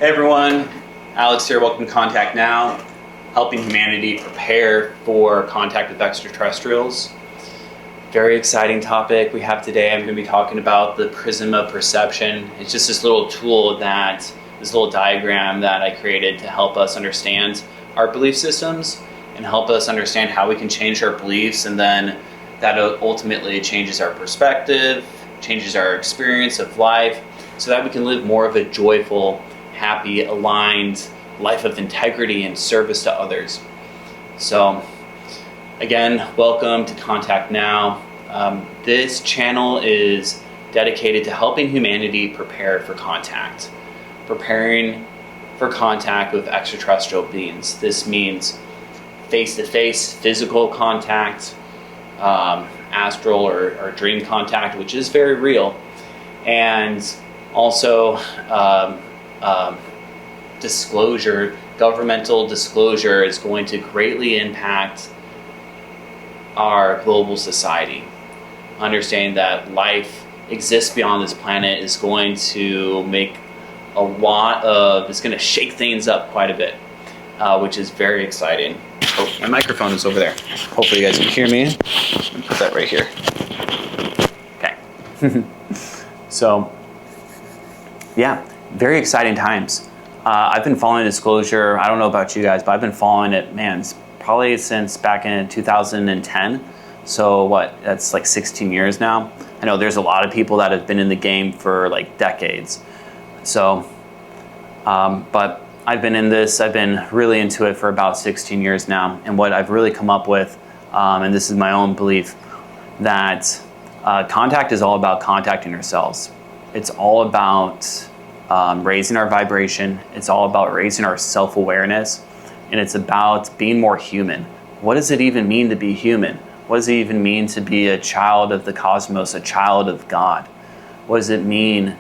Hey everyone, Alex here, welcome to Contact Now, helping humanity prepare for contact with extraterrestrials. Very exciting topic we have today. I'm going to be talking about the Prism of Perception. It's just this little tool this little diagram that I created to help us understand our belief systems and help us understand how we can change our beliefs, and then that ultimately changes our perspective, changes our experience of life, so that we can live more of a joyful, happy, aligned life of integrity and service to others. So again, welcome to Contact Now. This channel is dedicated to helping humanity prepare for contact, preparing for contact with extraterrestrial beings. This means face-to-face physical contact, astral or dream contact, which is very real, and also disclosure. Governmental disclosure is going to greatly impact our global society. Understanding that life exists beyond this planet is going to make it's going to shake things up quite a bit, which is very exciting. Oh, my microphone is over there. Hopefully you guys can hear me. Put that right here. Okay. So, yeah, very exciting times. I've been following disclosure. I don't know about you guys, but I've been following it, probably since back in 2010. So what, that's like 16 years now. I know there's a lot of people that have been in the game for like decades. So, but I've been in this, I've been really into it for about 16 years now. And what I've really come up with, and this is my own belief, that contact is all about contacting ourselves. It's all about raising our vibration. It's all about raising our self-awareness, and it's about being more human. What does it even mean to be human? What does it even mean to be a child of the cosmos, a child of God? What does it mean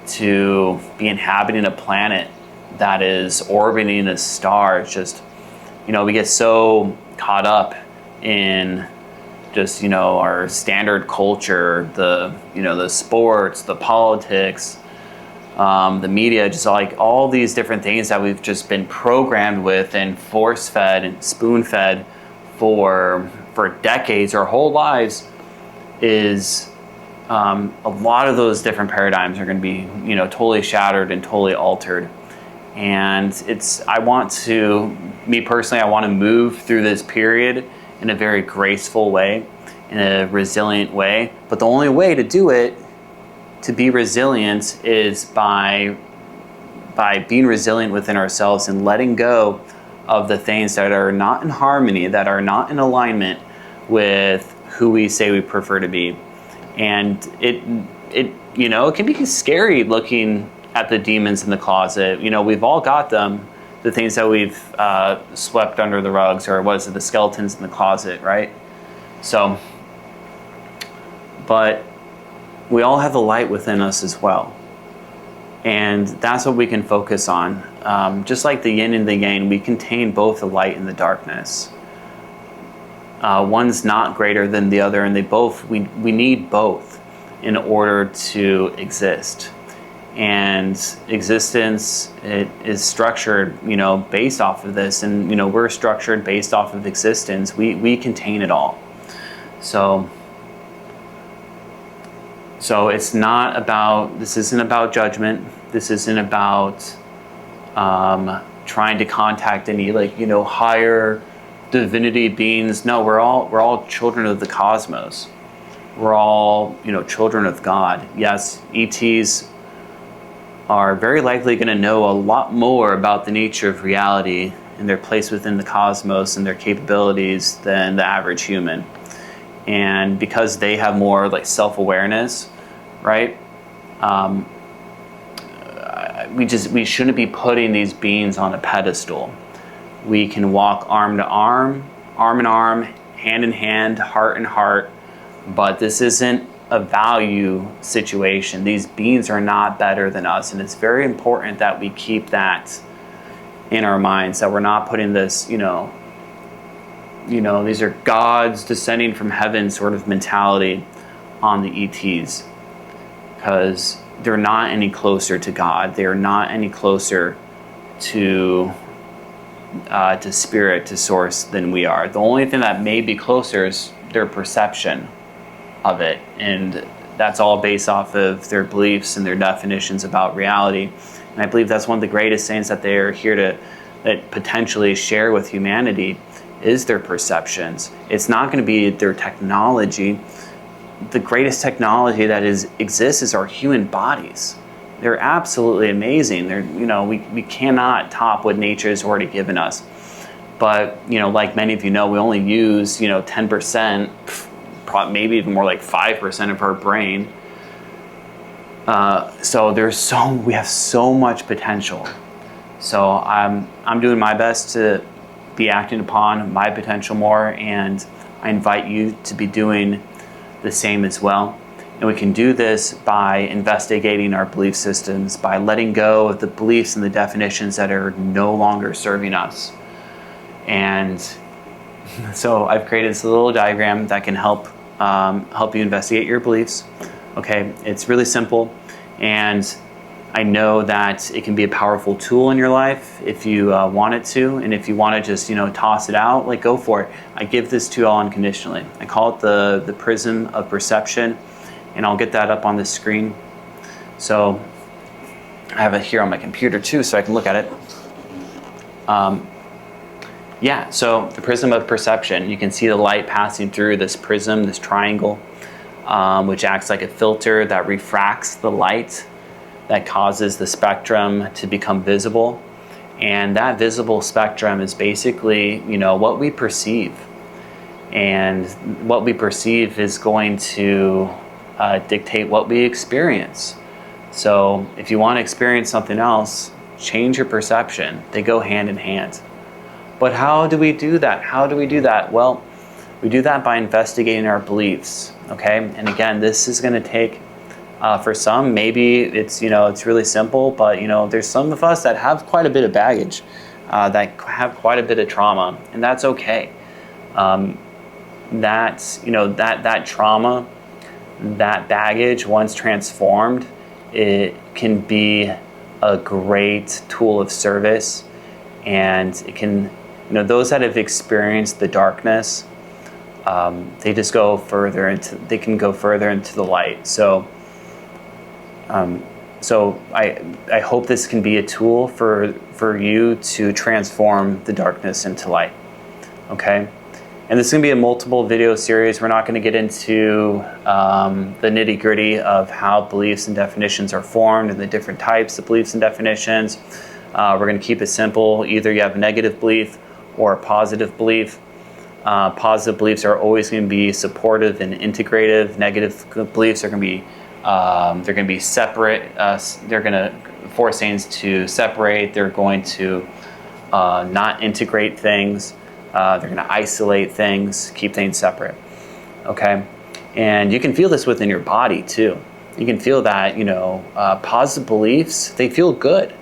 to be inhabiting a planet that is orbiting a star? It's just, we get so caught up in just, our standard culture, the sports, the politics, the media, just like all these different things that we've just been programmed with and force-fed and spoon-fed for decades, our whole lives, is a lot of those different paradigms are going to be, totally shattered and totally altered. And I want to move through this period in a very graceful way, in a resilient way. But the only way to do it, to be resilient, is by being resilient within ourselves and letting go of the things that are not in harmony, that are not in alignment with who we say we prefer to be. And it can be scary looking at the demons in the closet. We've all got them, the things that we've swept under the rugs, or the skeletons in the closet, right? So, but we all have the light within us as well. And that's what we can focus on. Just like the yin and the yang, we contain both the light and the darkness. One's not greater than the other, and we need both in order to exist. And existence, it is structured, based off of this, and we're structured based off of existence. We contain it all. So this isn't about judgment. This isn't about trying to contact any higher divinity beings. No, we're all children of the cosmos. We're all children of God. Yes, ETs are very likely going to know a lot more about the nature of reality and their place within the cosmos and their capabilities than the average human. And because they have more self-awareness, right? We shouldn't be putting these beings on a pedestal. We can walk arm to arm, arm in arm, hand in hand, heart in heart, but this isn't a value situation. These beings are not better than us, and it's very important that we keep that in our minds, that we're not putting this, these are gods descending from heaven sort of mentality on the ETs. Because they're not any closer to God. They're not any closer to spirit, to source than we are. The only thing that may be closer is their perception of it, and that's all based off of their beliefs and their definitions about reality. And I believe that's one of the greatest things that they are here to potentially share with humanity is their perceptions. It's not going to be their technology. The greatest technology that exists is our human bodies. They're absolutely amazing. We cannot top what nature has already given us. But like many of you know, we only use 10%, maybe even more like 5% of our brain. So we have so much potential. So I'm doing my best to be acting upon my potential more, and I invite you to be doing the same as well. And we can do this by investigating our belief systems, by letting go of the beliefs and the definitions that are no longer serving us. And so I've created this little diagram that can help you investigate your beliefs. Okay, it's really simple, and I know that it can be a powerful tool in your life if you want it to, and if you want to just toss it out, like, go for it. I give this to you all unconditionally. I call it the Prism of Perception, and I'll get that up on the screen. So I have it here on my computer too, so I can look at it. Yeah, so the Prism of Perception, you can see the light passing through this prism, this triangle, which acts like a filter that refracts the light, that causes the spectrum to become visible. And that visible spectrum is basically, what we perceive. And what we perceive is going to dictate what we experience. So if you want to experience something else, change your perception. They go hand in hand. But how do we do that? Well, we do that by investigating our beliefs, okay? And again, this is going to take, for some, maybe it's really simple, but there's some of us that have quite a bit of baggage, that have quite a bit of trauma, and that's okay. That trauma, that baggage, once transformed, it can be a great tool of service, and it can, those that have experienced the darkness, they just go further into the light. So I hope this can be a tool for you to transform the darkness into light. Okay? And this is going to be a multiple video series. We're not going to get into the nitty-gritty of how beliefs and definitions are formed and the different types of beliefs and definitions. We're going to keep it simple. Either you have a negative belief or a positive belief. Positive beliefs are always going to be supportive and integrative. Negative beliefs are going to be separate. They're going to force things to separate. They're going to not integrate things. They're going to isolate things, keep things separate. Okay, and you can feel this within your body too. You can feel that positive beliefs, they feel good.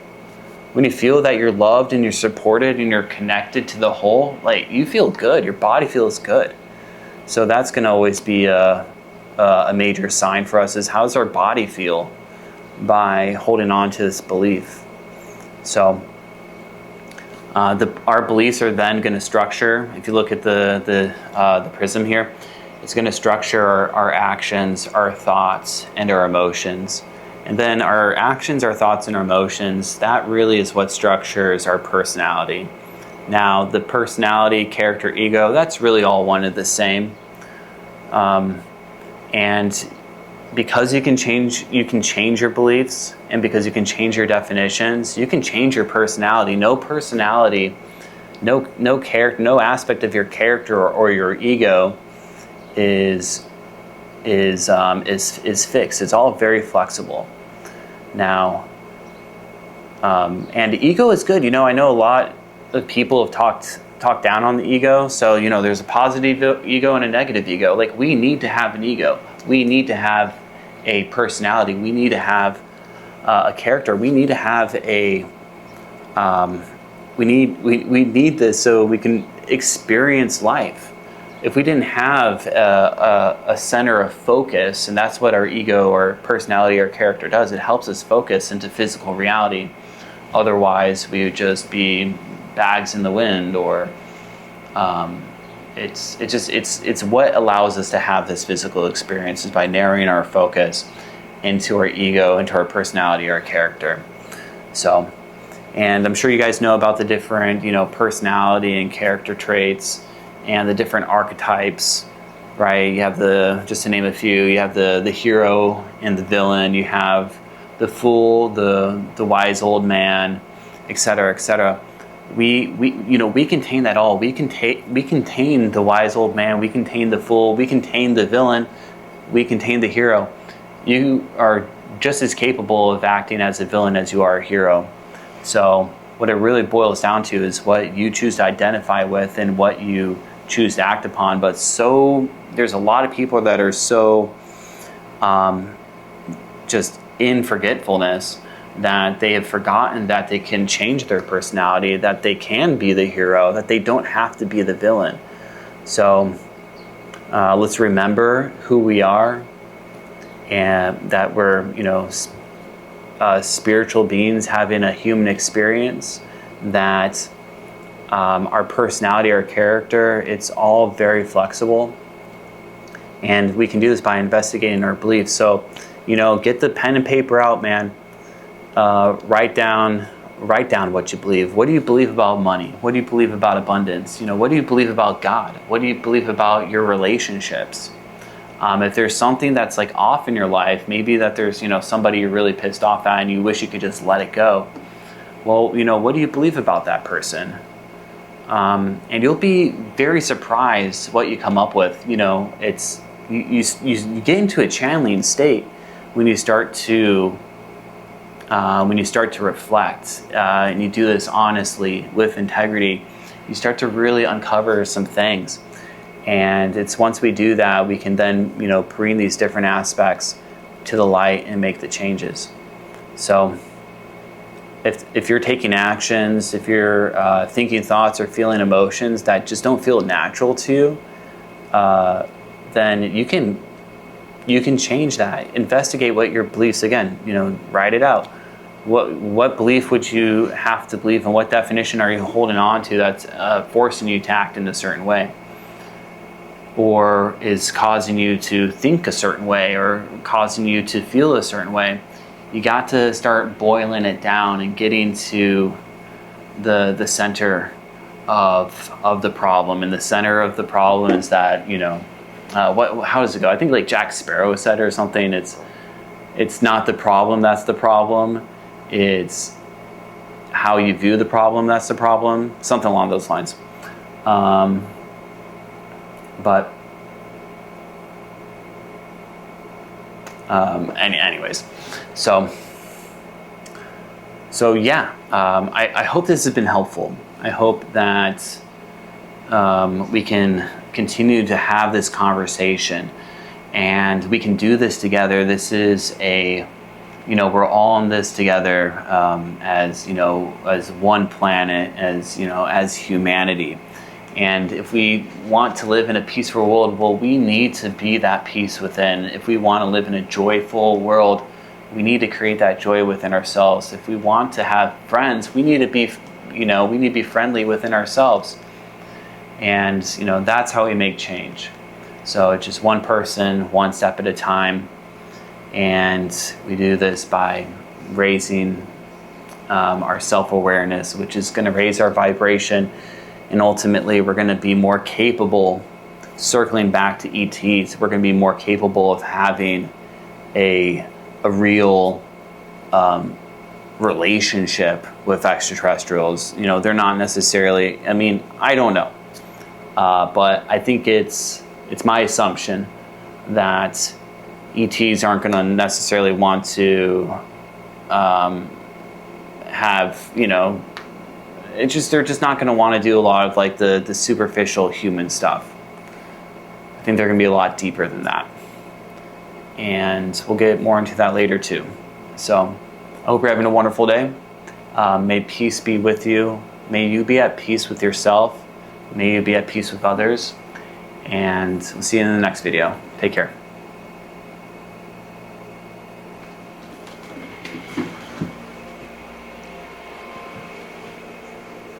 When you feel that you're loved and you're supported and you're connected to the whole, like, you feel good. Your body feels good. So that's going to always be a major sign for us, is how does our body feel by holding on to this belief. So our beliefs are then going to structure, if you look at the prism here, it's going to structure our actions, our thoughts, and our emotions. And then our actions, our thoughts, and our emotions, that really is what structures our personality. Now, the personality, character, ego, that's really all one and the same. And because you can change your beliefs, and because you can change your definitions, you can change your personality. No personality, no character, no aspect of your character or your ego is fixed. It's all very flexible. Now, and ego is good. I know a lot of people have talked down on the ego. So there's a positive ego and a negative ego. Like, we need to have an ego. We need to have a personality. We need to have a character. We need to have a we need this so we can experience life. if we didn't have a center of focus, and that's what our ego or personality or character does, it helps us focus into physical reality. Otherwise, we would just be bags in the wind, or it's what allows us to have this physical experience is by narrowing our focus into our ego, into our personality, our character. So, and I'm sure you guys know about the different, personality and character traits and the different archetypes, right? You have just to name a few, you have the hero and the villain, you have the fool, the wise old man, etc., etc. We contain that all. We contain the wise old man, we contain the fool, we contain the villain, we contain the hero. You are just as capable of acting as a villain as you are a hero. So what it really boils down to is what you choose to identify with and what you choose to act upon. But there's a lot of people that are so just in forgetfulness that they have forgotten that they can change their personality, that they can be the hero, that they don't have to be the villain. So let's remember who we are, and that we're spiritual beings having a human experience, that our personality, our character, it's all very flexible, and we can do this by investigating our beliefs. So get the pen and paper out, man. Write down what you believe. What do you believe about money? What do you believe about abundance? What do you believe about God? What do you believe about your relationships? If there's something that's like off in your life, maybe that there's somebody you're really pissed off at and you wish you could just let it go. Well, what do you believe about that person? And you'll be very surprised what you come up with. It's you get into a channeling state when you start to reflect, and you do this honestly with integrity. You start to really uncover some things. And it's once we do that, we can then, bring these different aspects to the light and make the changes. So if you're taking actions, if you're thinking thoughts or feeling emotions that just don't feel natural to you, then you can change that. Investigate what your beliefs, again, write it out. What belief would you have to believe, and what definition are you holding on to that's forcing you to act in a certain way, or is causing you to think a certain way, or causing you to feel a certain way? You got to start boiling it down and getting to the center of the problem. And the center of the problem is that, how does it go? I think like Jack Sparrow said or something, it's not the problem that's the problem. It's how you view the problem that's the problem. Something along those lines. Anyways, so yeah, I hope this has been helpful. I hope that we can continue to have this conversation, and we can do this together. This is we're all in this together, as one planet, as humanity. And if we want to live in a peaceful world, well, we need to be that peace within. If we want to live in a joyful world, we need to create that joy within ourselves. If we want to have friends, we need to be, friendly within ourselves. And, that's how we make change. So it's just one person, one step at a time. And we do this by raising our self-awareness, which is going to raise our vibration. And ultimately, we're going to be more capable, circling back to ETs, we're going to be more capable of having a real relationship with extraterrestrials. They're not necessarily, I don't know. But I think it's my assumption that ETs aren't going to necessarily want to have, they're just not going to want to do a lot of like the superficial human stuff. I think they're going to be a lot deeper than that. And we'll get more into that later too. So I hope you're having a wonderful day. May peace be with you. May you be at peace with yourself. May you be at peace with others. and we'll see you in the next video. Take care.